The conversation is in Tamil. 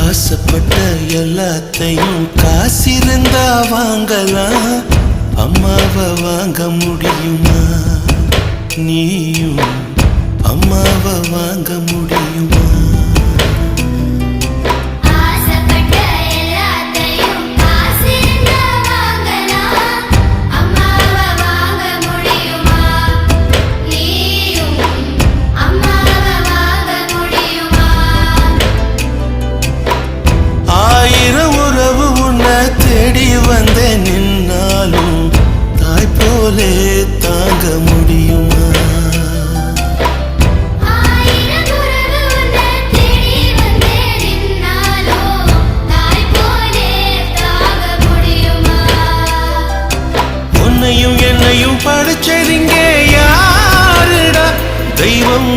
ஆசைப்பட்ட எல்லாத்தையும் காசிருந்தா வாங்கலாம், அம்மாவை வாங்க முடியுமா? நீயும் அம்மாவை வாங்க முடியுமா? வந்தேன் நின்னாலும் தாய் போலே தாங்க முடியுமா? உன்னையும் என்னையும் படைச்சதிங்க யாருடா? தெய்வம்